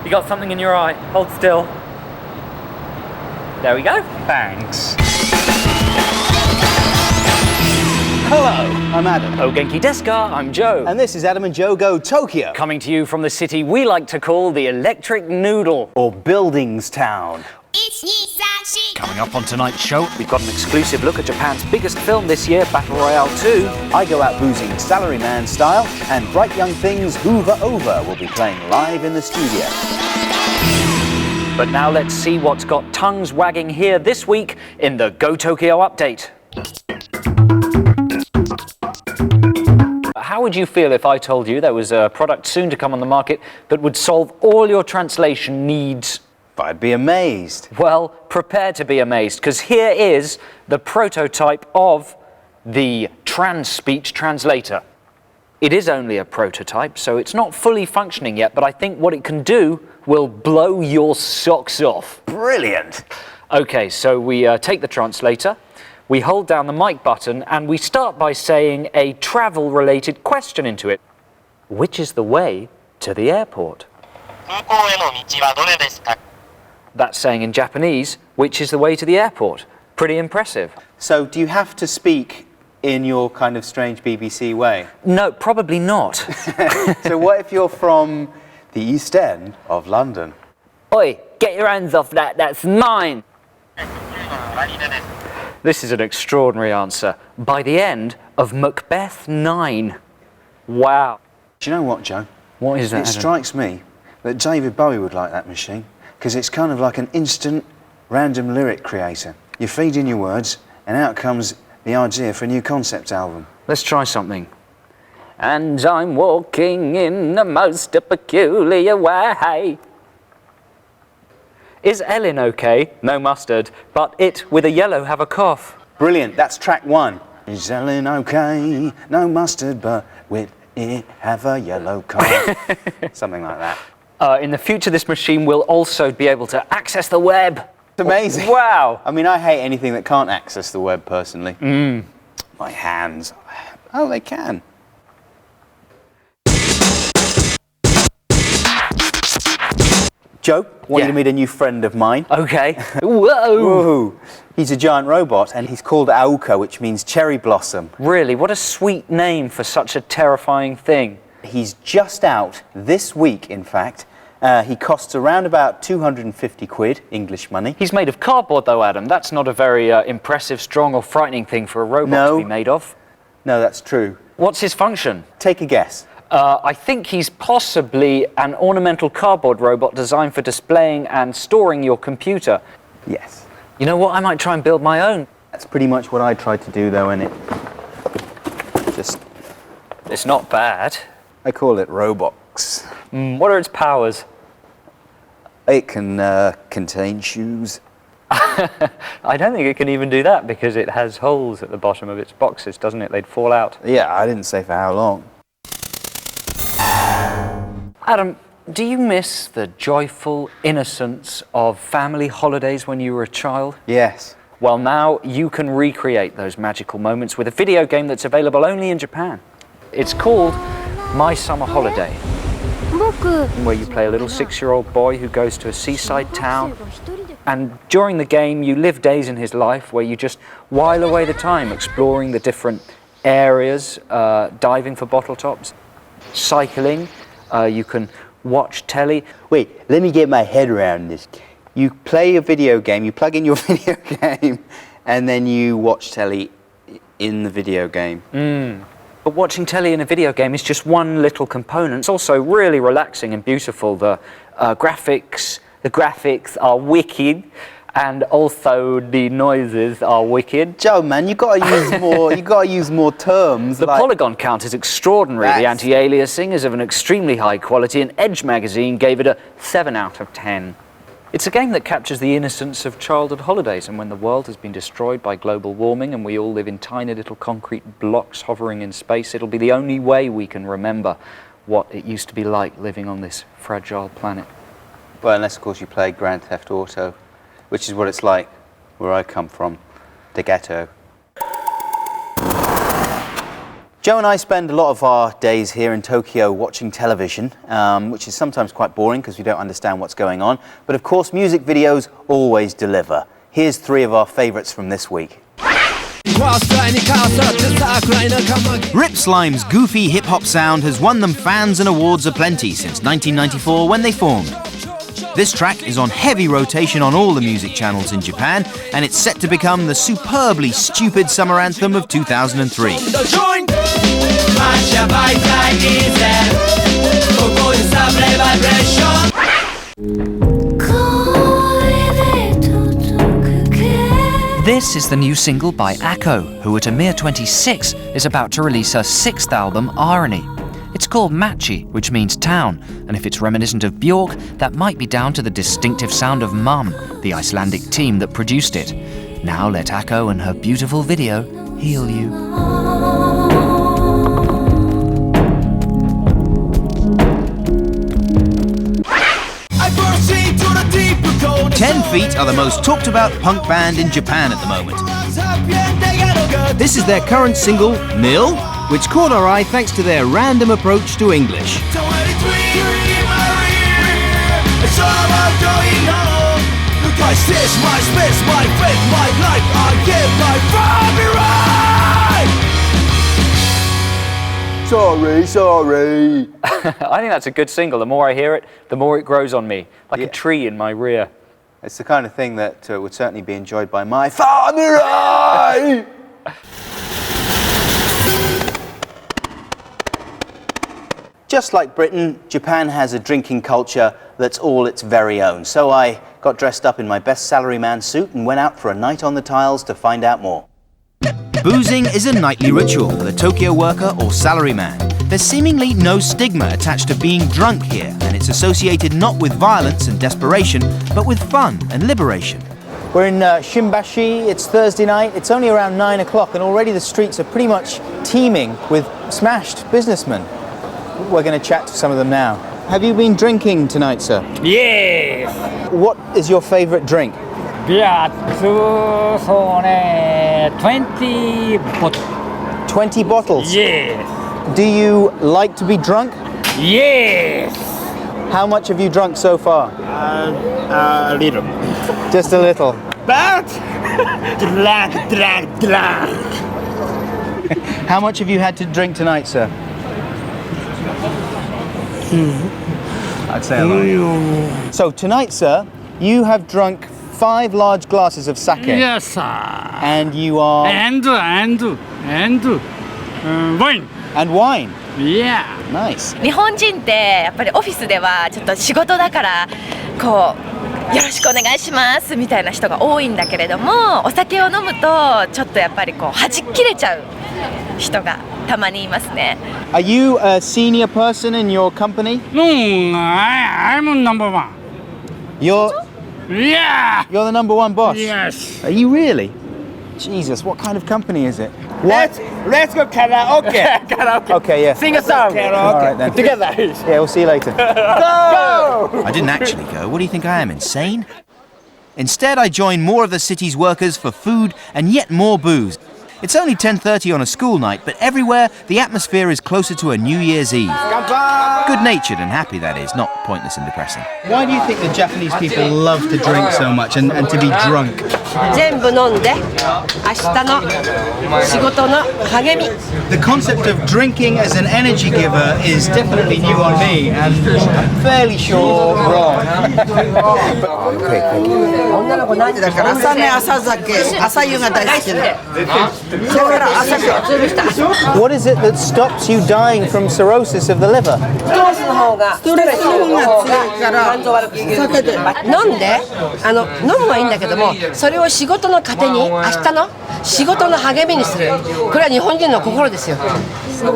You got something in your eye. Hold still. There we go. Thanks. Hello, I'm Adam. Oh, Genki desu ka? I'm Joe. And this is Adam and Joe Go Tokyo. Coming to you from the city we like to call the Electric Noodle. Or Buildings Town. Coming up on tonight's show, We've got an exclusive look at Japan's biggest film this year, Battle Royale II. I go out boozing salaryman style, and Bright Young Things Ooover will be playing live in the studio. But now let's see what's got tongues wagging here this week in the Go Tokyo Update. How would you feel if I told you there was a product soon to come on the market that would solve all your translation needs? I'd be amazed. Well, prepare to be amazed, because here is the prototype of the trans-speech translator. It is only a prototype, so it's not fully functioning yet, but I think what it can do will blow your socks off. Brilliant. Okay, so we take the translator, we hold down the mic button, and we start by saying a travel-related question into it. Which is the way to the airport? That's saying in Japanese, which is the way to the airport. Pretty impressive. So do you have to speak in your kind of strange BBC way? No, probably not. So what if you're from the East End of London? Oi, get your hands off that, that's mine! This is an extraordinary answer. By the end of Macbeth 9. Wow. Do you know what, Joe? What is that? It strikes me that David Bowie would like that machine, because it's kind of like an instant random lyric creator. You feed in your words, and out comes the idea for a new concept album. Let's try something. And I'm walking in the most peculiar way. Is Ellen okay? No mustard. But it with a yellow have a cough. Brilliant, that's track 1. Is Ellen okay? No mustard, but with it have a yellow cough. Something like that. In the future, this machine will also be able to access the web. It's amazing. Wow. I mean, I hate anything that can't access the web, personally. My hands. Oh, they can. Joe, want you to meet a new friend of mine. Okay. Whoa. Woohoo. He's a giant robot, and he's called Aoka, which means cherry blossom. Really, what a sweet name for such a terrifying thing. He's just out this week, in fact. He costs around about 250 quid, English money. He's made of cardboard, though, Adam. That's not a very impressive, strong, or frightening thing for a robot to be made of. No, that's true. What's his function? Take a guess. I think he's possibly an ornamental cardboard robot designed for displaying and storing your computer. Yes. You know what? I might try and build my own. That's pretty much what I tried to do, though, innit? It's not bad. I call it Robox. What are its powers? It can contain shoes. I don't think it can even do that because it has holes at the bottom of its boxes, doesn't it? They'd fall out. Yeah, I didn't say for how long. Adam, do you miss the joyful innocence of family holidays when you were a child? Yes. Well, now you can recreate those magical moments with a video game that's available only in Japan. It's called My Summer Holiday, where you play a little 6-year-old boy who goes to a seaside town, and during the game you live days in his life where you just while away the time exploring the different areas, diving for bottle tops, cycling, you can watch telly. Wait, let me get my head around this. You play a video game, you plug in your video game, and then you watch telly in the video game. But watching telly in a video game is just one little component. It's also really relaxing and beautiful. The graphics are wicked, and also the noises are wicked. Joe, man, you gotta use more. You gotta use more terms. The polygon count is extraordinary. The anti-aliasing is of an extremely high quality, and Edge magazine gave it a 7 out of 10. It's a game that captures the innocence of childhood holidays, and when the world has been destroyed by global warming and we all live in tiny little concrete blocks hovering in space, it'll be the only way we can remember what it used to be like living on this fragile planet. Well, unless, of course, you play Grand Theft Auto, which is what it's like where I come from, the ghetto. Joe and I spend a lot of our days here in Tokyo watching television, which is sometimes quite boring because we don't understand what's going on. But of course, music videos always deliver. Here's 3 of our favourites from this week. Rip Slime's goofy hip-hop sound has won them fans and awards aplenty since 1994 when they formed. This track is on heavy rotation on all the music channels in Japan, and it's set to become the superbly stupid summer anthem of 2003. This is the new single by Akko, who at a mere 26 is about to release her 6th album, Irony. It's called Machi, which means town, and if it's reminiscent of Bjork, that might be down to the distinctive sound of Mum, the Icelandic team that produced it. Now let Akko and her beautiful video heal you. 10 Feet are the most talked about punk band in Japan at the moment. This is their current single, Nil, which caught our eye thanks to their random approach to English. Sorry. I think that's a good single. The more I hear it, the more it grows on me, like a tree in my rear. It's the kind of thing that would certainly be enjoyed by my family. Just like Britain, Japan has a drinking culture that's all its very own. So I got dressed up in my best salaryman suit and went out for a night on the tiles to find out more. Boozing is a nightly ritual for the Tokyo worker or salaryman. There's seemingly no stigma attached to being drunk here, and it's associated not with violence and desperation, but with fun and liberation. We're in Shimbashi, it's Thursday night, it's only around 9 o'clock and already the streets are pretty much teeming with smashed businessmen. We're going to chat to some of them now. Have you been drinking tonight, sir? Yes. What is your favourite drink? Beer, 20 bottles. 20 bottles? Yes. Do you like to be drunk? Yes. How much have you drunk so far? A little. Just a little. But drunk. How much have you had to drink tonight, sir? I'd say a lot. So tonight, sir, you have drunk 5 large glasses of sake. Yes, sir. And you are... And wine. And wine. Yeah. Nice. 日本人ってやっぱりオフィスではちょっと仕事だからこうよろしくお願いしますみたいな人が多いんだけれども、お酒を飲むとちょっとやっぱりこう弾き切れちゃう人がたまにいますね。Are you a senior person in your company? No, I'm number one. You're Yeah. the number 1 boss? Yes. Are you really? Jesus, what kind of company is it? Let's go karaoke. Karaoke. Okay, yeah. Sing a song. Karaoke. All right, then. Together. Yeah, we'll see you later. Go! I didn't actually go. What do you think I am, insane? Instead, I joined more of the city's workers for food and yet more booze. It's only 10:30 on a school night, but everywhere the atmosphere is closer to a New Year's Eve. Good-natured and happy, that is, not pointless and depressing. Why do you think the Japanese people love to drink so much and to be drunk? 全部飲んで明日の仕事の励み The concept of drinking as an energy giver is definitely new on me and I'm fairly sure wrong. Okay, thank you. 女の子何時だから朝寝朝酒朝夕が大好きでそれから朝食潰した What is it that stops you dying from cirrhosis of the liver? ストレスの方が肝臓悪くする飲んで飲むはいいんだけどもそれを仕事の糧に明日の仕事の励みにするこれは日本人の心ですよ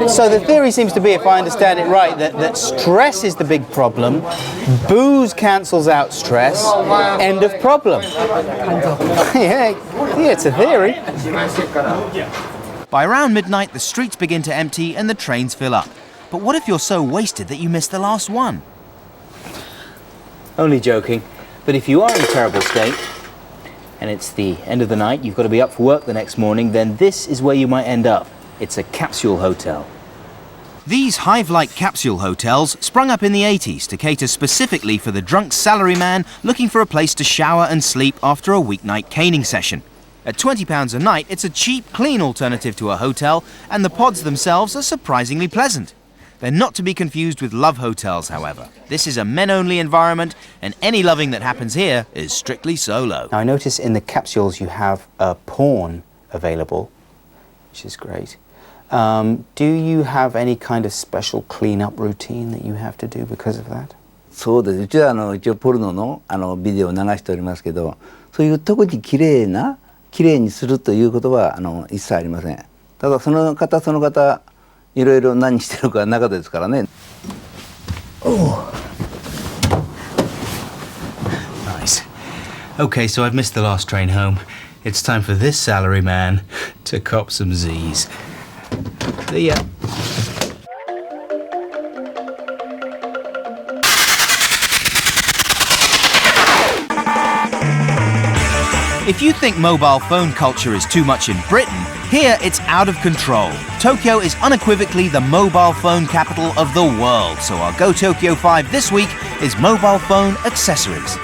So the theory seems to be, if I understand it right, that stress is the big problem, booze cancels out stress, end of problem. yeah, it's a theory. By around midnight, the streets begin to empty and the trains fill up. But what if you're so wasted that you miss the last one? Only joking. But if you are in a terrible state, and it's the end of the night, you've got to be up for work the next morning, then this is where you might end up. It's a capsule hotel. These hive-like capsule hotels sprung up in the 80s to cater specifically for the drunk salaryman looking for a place to shower and sleep after a weeknight caning session. At £20 a night, it's a cheap, clean alternative to a hotel, and the pods themselves are surprisingly pleasant. They're not to be confused with love hotels, however. This is a men-only environment, and any loving that happens here is strictly solo. Now, I notice in the capsules you have porn available, which is great. Do you have any kind of special clean-up routine that you have to do because of that? そうです。うちは一応ポルノのビデオを流しておりますけど、そういう特に綺麗にするということは一切ありません。ただその方いろいろ何してるか中ですからね。Nice. Okay, so I've missed the last train home. It's time for this salaryman to cop some Z's. See ya. If you think mobile phone culture is too much in Britain, here it's out of control. Tokyo is unequivocally the mobile phone capital of the world, so our Go Tokyo 5 this week is mobile phone accessories.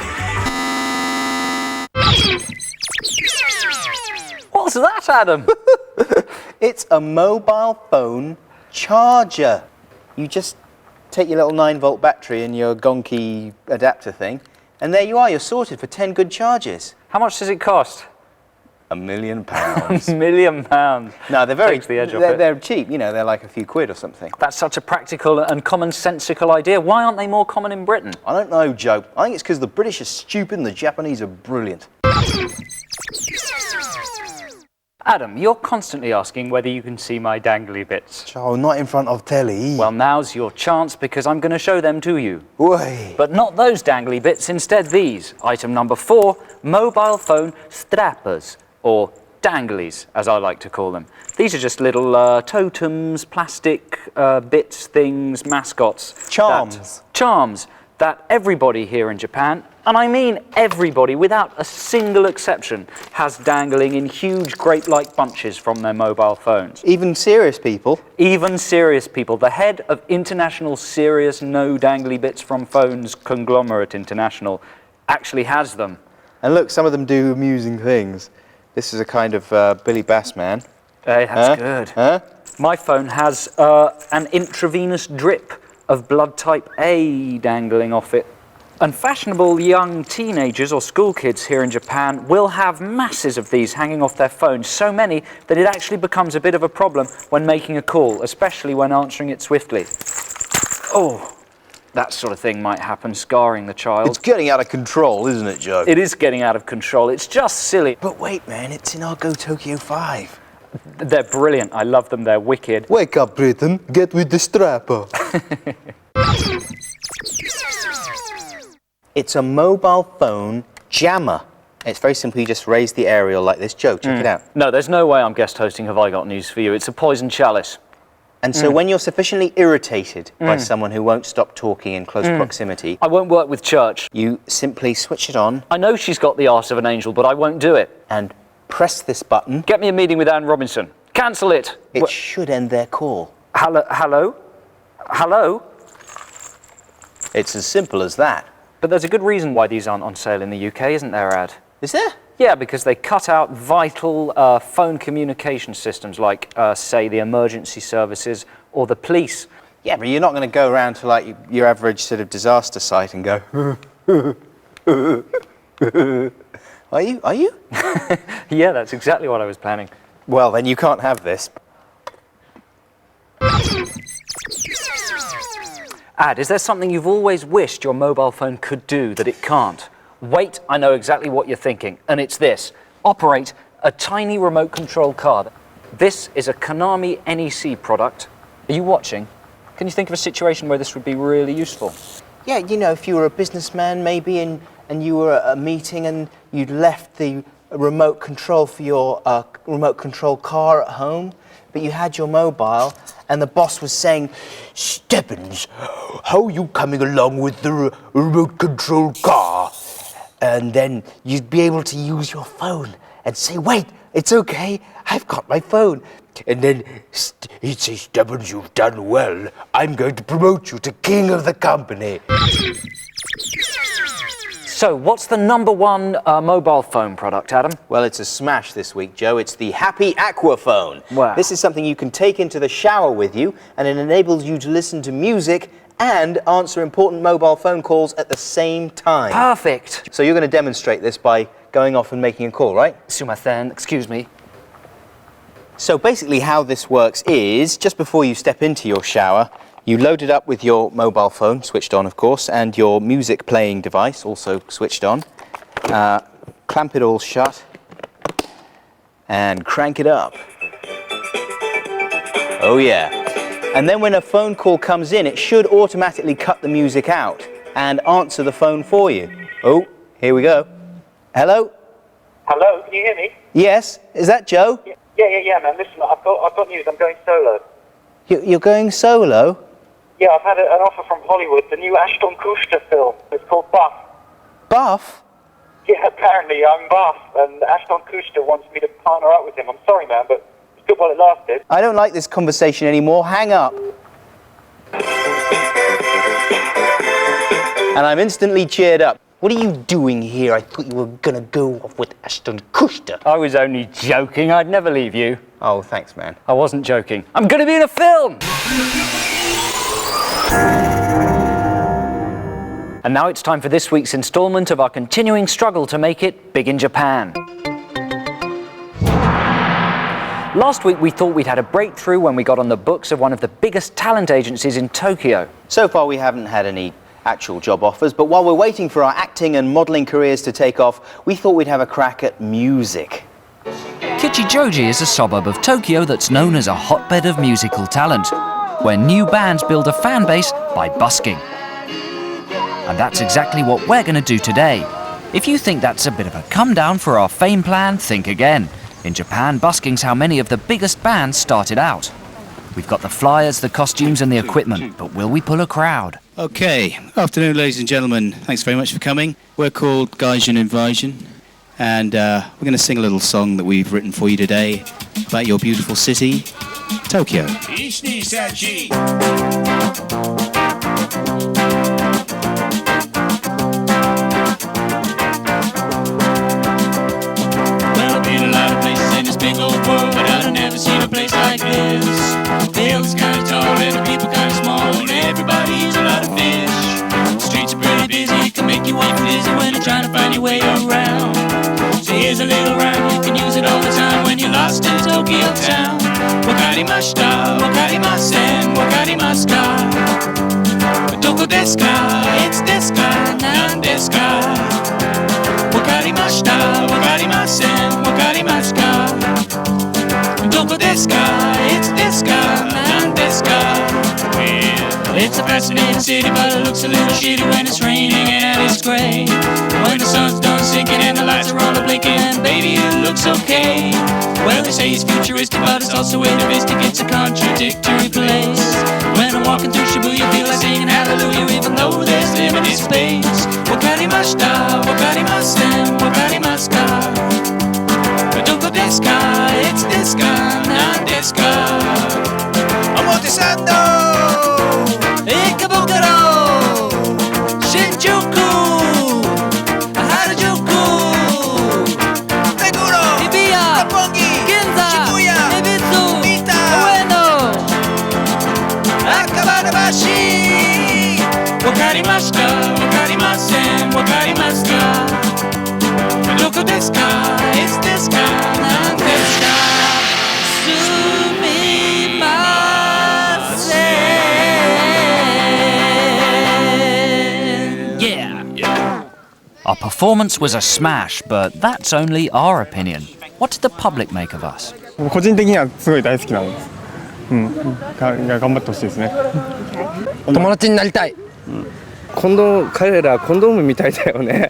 What's that, Adam? It's a mobile phone charger. You just take your little 9-volt battery and your gonky adapter thing, and there you are, you're sorted for 10 good charges. How much does it cost? £1 million. £1 million. No, they're very Takes the edge off it. They're cheap, you know, they're like a few quid or something. That's such a practical and commonsensical idea. Why aren't they more common in Britain? I don't know, Joe. I think it's because the British are stupid and the Japanese are brilliant. Adam, you're constantly asking whether you can see my dangly bits. Joe, not in front of telly. Well, now's your chance because I'm going to show them to you. Oi. But not those dangly bits, instead these. Item number 4, mobile phone strappers, or danglies, as I like to call them. These are just little totems, plastic bits, things, mascots. Charms. Charms that everybody here in Japan, and I mean everybody, without a single exception, has dangling in huge grape-like bunches from their mobile phones. Even serious people. Even serious people. The head of International Serious No Dangly Bits from Phones Conglomerate International actually has them. And look, some of them do amusing things. This is a kind of Billy Bass man. Hey, that's good. Huh? My phone has an intravenous drip of blood type A dangling off it. And fashionable young teenagers or school kids here in Japan will have masses of these hanging off their phones, so many that it actually becomes a bit of a problem when making a call, especially when answering it swiftly. Oh, that sort of thing might happen, scarring the child. It's getting out of control, isn't it, Joe? It is getting out of control. It's just silly. But wait, man, it's in our Go Tokyo 5. They're brilliant. I love them. They're wicked. Wake up, Britain. Get with the strapper. It's a mobile phone jammer. It's very simple. You just raise the aerial like this. Joe, check it out. No, there's no way I'm guest hosting Have I Got News for You. It's a poison chalice. And so when you're sufficiently irritated by someone who won't stop talking in close proximity, I won't work with church. you simply switch it on I know she's got the arse of an angel, but I won't do it. and press this button. Get me a meeting with Anne Robinson. Cancel it. It should end their call. Hello? Hello? Hello? It's as simple as that. But there's a good reason why these aren't on sale in the UK, isn't there, Ad? Is there? Yeah, because they cut out vital phone communication systems like, say, the emergency services or the police. Yeah, but you're not going to go around to like your average sort of disaster site and go, Are you? Are you? Yeah, that's exactly what I was planning. Well, then you can't have this. Ad, is there something you've always wished your mobile phone could do that it can't? Wait, I know exactly what you're thinking, and it's this. Operate a tiny remote control car. This is a Konami NEC product. Are you watching? Can you think of a situation where this would be really useful? Yeah, you know, if you were a businessman maybe and you were at a meeting and you'd left the remote control for your remote control car at home, but you had your mobile and the boss was saying, Stebbins, how are you coming along with the remote control car? And then you'd be able to use your phone and say, wait, It's okay. I've got my phone. And then he'd say, Stubbins, you've done well. I'm going to promote you to king of the company. So, what's the #1 mobile phone product, Adam? Well, it's a smash this week, Joe. It's the Happy Aquaphone. Wow. This is something you can take into the shower with you, and it enables you to listen to music and answer important mobile phone calls at the same time. Perfect. So you're going to demonstrate this by going off and making a call, right? Sumathan, excuse me. So basically how this works is, just before you step into your shower, you load it up with your mobile phone, switched on of course, and your music playing device, also switched on. Clamp it all shut, and crank it up. Oh yeah. And then when a phone call comes in, it should automatically cut the music out and answer the phone for you. Oh, here we go. Hello? Hello, can you hear me? Yes, is that Joe? Yeah, man. Listen, I've got news. I'm going solo. You're going solo? Yeah, I've had an offer from Hollywood. The new Ashton Kutcher film. It's called Buff. Buff? Yeah, apparently I'm Buff, and Ashton Kutcher wants me to partner up with him. I'm sorry, man, but it's good while it lasted. I don't like this conversation anymore. Hang up. And I'm instantly cheered up. What are you doing here? I thought you were gonna go off with Ashton Kutcher. I was only joking. I'd never leave you. Oh, thanks, man. I wasn't joking. I'm going to be in a film! And now it's time for this week's instalment of our continuing struggle to make it big in Japan. Last week we thought we'd had a breakthrough when we got on the books of one of the biggest talent agencies in Tokyo. So far we haven't had any actual job offers, but while we're waiting for our acting and modelling careers to take off, we thought we'd have a crack at music. Kichijoji is a suburb of Tokyo that's known as a hotbed of musical talent, where new bands build a fan base by busking. And that's exactly what we're going to do today. If you think that's a bit of a come down for our fame plan, think again. In Japan, busking's how many of the biggest bands started out. We've got the flyers, the costumes and the equipment, but will we pull a crowd? Okay, afternoon ladies and gentlemen, thanks very much for coming. We're called Gaijin Invasion, and we're going to sing a little song that we've written for you today about your beautiful city, Tokyo. Well, I've been a lot of places in this big old world, but I've never seen a place like this. The hills kinda tall and the people kinda small, and everybody eats a lot of fish. The streets are pretty busy, it can make you walk dizzy when you're trying to find your way around. So here's a little rhyme, you can use it all the time when you're lost in Tokyo town. Wakarimashita, wakarimasen, wakarimasu ka? Doko desu ka? It's desu ka? Nan desu ka? Wakarimashita, wakarimasen, wakarimasu ka? Doko desu ka? It's desu ka? Nan desu ka? Well, it's a fascinating city, but it looks a little shitty when it's raining and it's gray. When the sun's done sinking and the lights are all blinking, baby, it looks okay. Well, they say it's futuristic, but it's also atavistic. It's a contradictory place. When I'm walking through Shibuya, I feel like singing hallelujah, even though there's limited space. Wakarimashita, wakarimasen, wakarimasu ka? Doko desu ka? It's desu ka? Nan desu ka? Omotesando! Ikebukuro! Shinjuku! Harajuku! Meguro! Ibiya! Roppongi! Ginza! Shibuya! Ebitsu! Mita! Ueno! Akabarabashi! Wakarimashita, wakarimasen, wakarimasu ka? Doko desu ka? It's desu ka? Nan desu ka? Our performance was a smash, but that's only our opinion. What did the public make of us? 個人的にはすごい大好きなんです。頑張ってほしいですね。友達になりたい。彼らコンドームみたいだよね。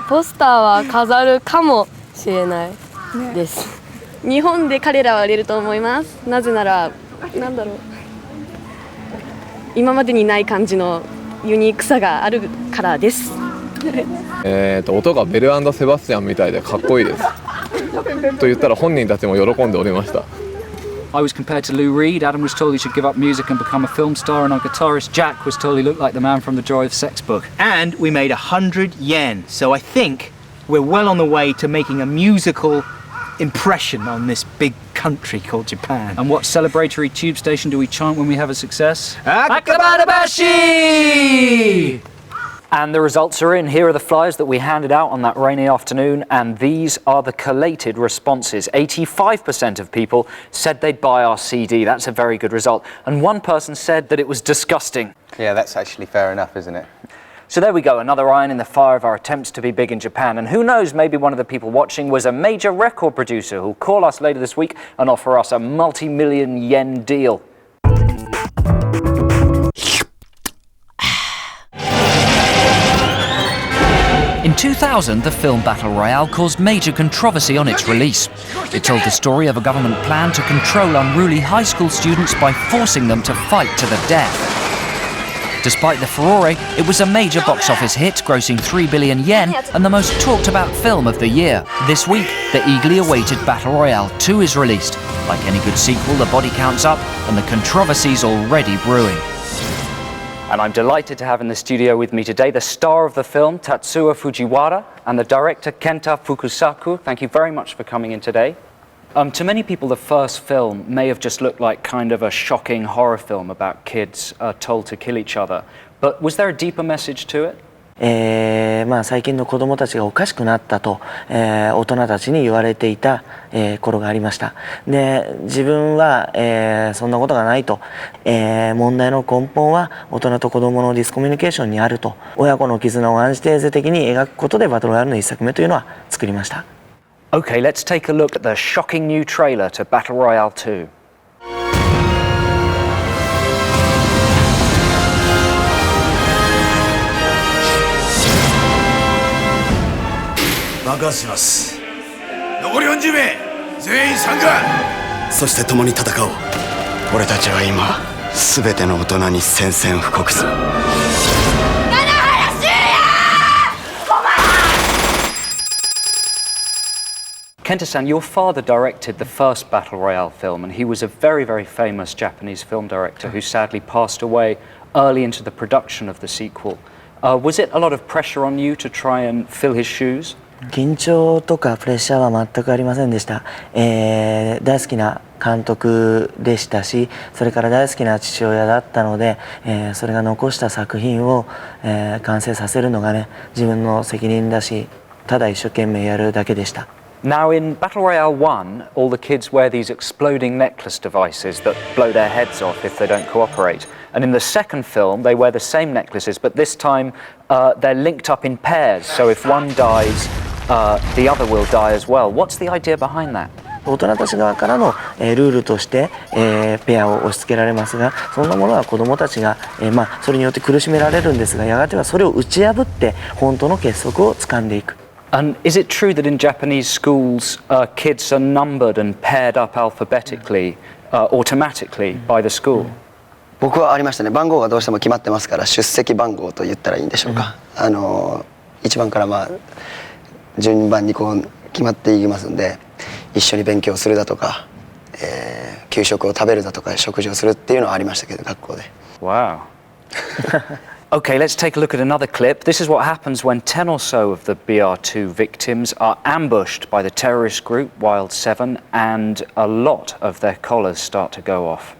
ポスターは飾るかもしれないです。日本で彼らは売れると思います。なぜならなんだろう。今までにない感じのユニークさがあるからです。音がベル&セバスチャンみたいでかっこいいです。と言ったら本人たちも喜んでおりました。 I was compared to Lou Reed, Adam was told he should give up music and become a film star, and our guitarist Jack was told he looked like the man from the Joy of Sex book. And we made 100 yen, so I think we're well on the way to making a musical impression on this big country called Japan. And what celebratory tube station do we chant when we have a success? Akabarabashi! And the results are in. Here are the flyers that we handed out on that rainy afternoon, and these are the collated responses. 85% of people said they'd buy our CD. That's a very good result. And one person said that it was disgusting. Yeah, that's actually fair enough, isn't it? So there we go, another iron in the fire of our attempts to be big in Japan. And who knows, maybe one of the people watching was a major record producer who'll call us later this week and offer us a multi-million yen deal. In 2000, the film Battle Royale caused major controversy on its release. It told the story of a government plan to control unruly high school students by forcing them to fight to the death. Despite the furore, it was a major box office hit, grossing 3 billion yen and the most talked about film of the year. This week, the eagerly awaited Battle Royale II is released. Like any good sequel, the body count's up and the controversy's already brewing. And I'm delighted to have in the studio with me today the star of the film, Tetsuya Fujiwara, and the director, Kenta Fukasaku. Thank you very much for coming in today. To many people, the first film may have just looked like kind of a shocking horror film about kids told to kill each other. But was there a deeper message to it? 最近の子どもたちがおかしくなったと、大人たちに言われていた、頃がありました。で、自分は、そんなことがないと、問題の根本は大人と子どものディスコミュニケーションにあると、親子の絆をアンチテーゼ的に描くことでバトルロイヤルの一作目というのは作りました。Okay, let's take a look at the shocking new trailer to Battle Royale II. 爆発します。残り40名全員参加。そして共に戦おう。俺たちは今全ての大人に宣戦布告する。Kenta-san, your father directed the first Battle Royale film, and he was a very, very famous Japanese film director who sadly passed away early into the production of the sequel. Was it a lot of pressure on you to try and fill his shoes? 緊張とかプレッシャーは全くありませんでした。大好きな監督でしたし、それから大好きな父親だったので、それが残した作品を、完成させるのがね、自分の責任だし、ただ一生懸命やるだけでした。Now in Battle Royale 1, all the kids wear these exploding necklace devices that blow their heads off if they don't cooperate. And in the second film, they wear the same necklaces, but this time they're linked up in pairs. So if one dies, the other will die as well. What's the idea behind that? 大人たち側からの、ルールとして、ペアを押し付けられますが、そんなものは子どもたちが、それによって苦しめられるんですが、やがてはそれを打ち破って本当の結束を掴んでいく。And is it true that in Japanese schools, kids are numbered and paired up alphabetically, automatically by the school? 僕はありましたね。番号がどうしても決まってますから、出席番号と言ったらいいんでしょうか。1番から順番にこう決まっていきますんで、一緒に勉強するだとか、給食を食べるだとか、食事をするっていうのはありましたけど、学校で。Wow. Okay, let's take a look at another clip. This is what happens when 10 or so of the BR2 victims are ambushed by the terrorist group Wild 7, and a lot of their collars start to go off.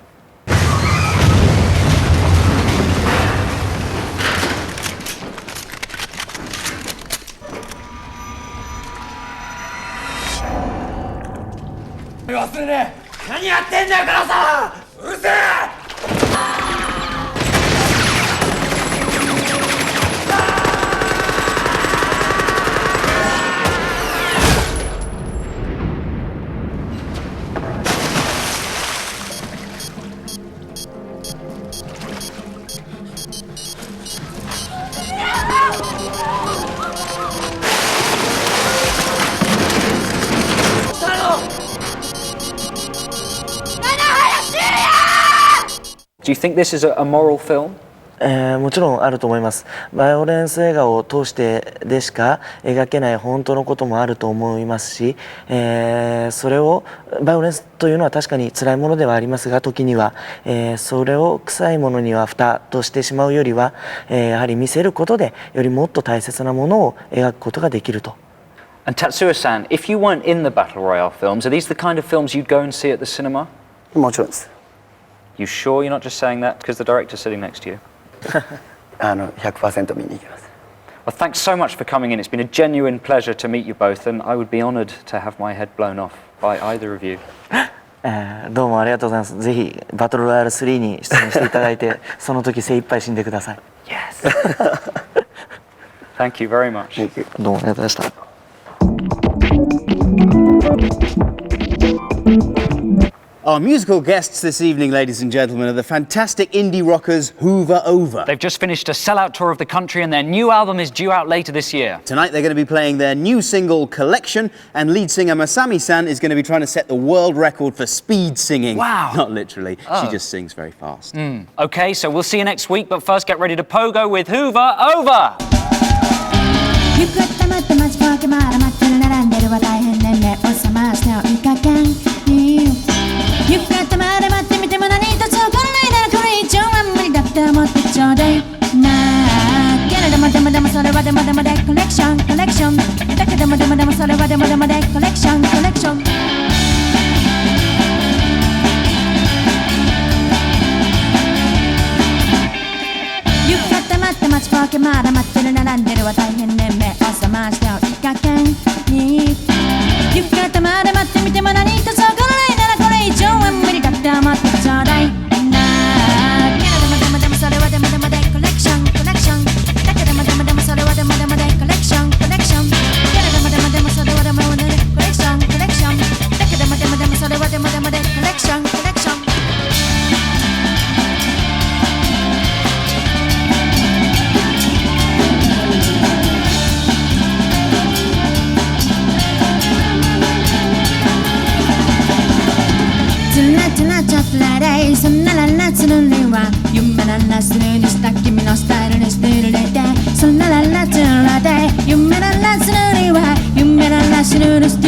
Do you think this is a moral film? もちろんあると思います。バイオレンス映画を通してでしか描けない本当のこともあると思いますし、それをバイオレンスというのは確かに辛いものではありますが、時には、それを臭いものには蓋としてしまうよりは、やはり見せることでよりもっと大切なものを描くことができると。And Tetsuya-san, if you weren't in the Battle Royale films, are these the kind of films you'd go and see at the cinema? もちろんです。You sure you're not just saying that because the director's sitting next to you? 100% 見に行きます。Well, thanks so much for coming in. It's been a genuine pleasure to meet you both, and I would be honoured to have my head blown off by either of you. どうもありがとうございます。ぜひバトルロイヤル3に出演していただいて、その時精一杯死んでください。Yes. Thank you very much. どうもありがとうございました。Our musical guests this evening, ladies and gentlemen, are the fantastic indie rockers Hoover Ooover. They've just finished a sellout tour of the country and their new album is due out later this year. Tonight they're going to be playing their new single, Collection, and lead singer Masami-san is going to be trying to set the world record for speed singing. Wow. Not literally, Oh. she just sings very fast. Okay, so we'll see you next week, but first get ready to pogo with Hoover Ooover! ゆくったまって待ちぼけまだ待ってる並んでるは大変ね目を覚ましておいかけんゆくったまで待ってみても何一つ起こらないならこれ以上は無理だって思ってちょうだいなあけれどもでもでもそれはでもでもでコレクションコレクションだけどもでもでもそれはでもでもでコレクションコレクションゆくったまって待ちぼけまだ待ってる並んでるは大変ね目を覚ましておいかけんゆくったまで待ってみても何一つ起こらないならこれ以上は無理だって思ってちょうだいなあけれどもでもでもそれはでもでもでコレクションコレクションだけどもでもでもそれはでもでもでコレクションコレクションけれどもでもでもそれはでもでもでコレクションコレクションだけどもでもでもそれはでもでもでコレクションコレクションちょっとラレイそんなララするには夢ララするにした君のスタイルにしてるれてそんなララするらで夢ララするには夢ララするにして